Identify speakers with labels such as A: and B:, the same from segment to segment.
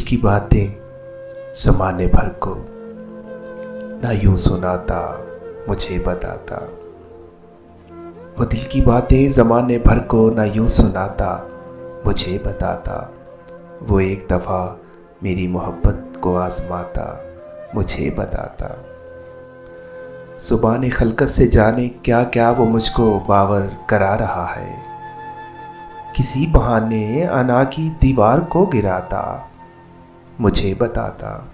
A: की बातें ज़माने भर को ना यूं सुनाता, मुझे बताता। वो दिल की बातें ज़माने भर को ना यूं सुनाता, मुझे बताता। वो एक दफ़ा मेरी मोहब्बत को आज़माता, मुझे बताता। ज़ुबान खलकत से जाने क्या क्या वो मुझको बावर करा रहा है। किसी बहाने अना की दीवार को गिराता, मुझे बताता।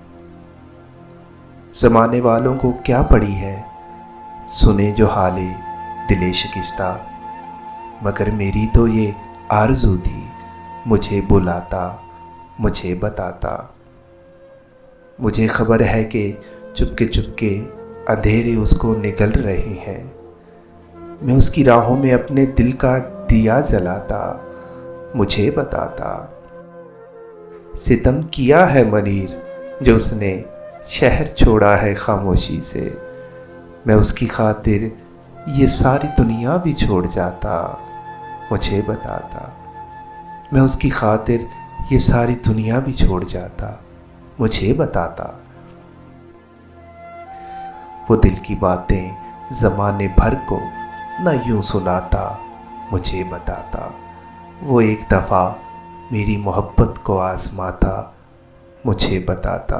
A: ज़माने वालों को क्या पड़ी है, सुने जो हाले दिले शिकस्ता। मगर मेरी तो ये आरज़ू थी, मुझे बुलाता, मुझे बताता। मुझे खबर है कि चुपके चुपके अंधेरे उसको निगल रहे हैं। मैं उसकी राहों में अपने दिल का दिया जलाता, मुझे बताता। सितम किया है मनीर जो उसने शहर छोड़ा है खामोशी से। मैं उसकी खातिर ये सारी दुनिया भी छोड़ जाता, मुझे बताता। मैं उसकी खातिर ये सारी दुनिया भी छोड़ जाता, मुझे बताता। वो दिल की बातें ज़माने भर को न यूं सुनाता, मुझे बताता। वो एक दफ़ा मेरी मोहब्बत को आज़माता, मुझे बताता।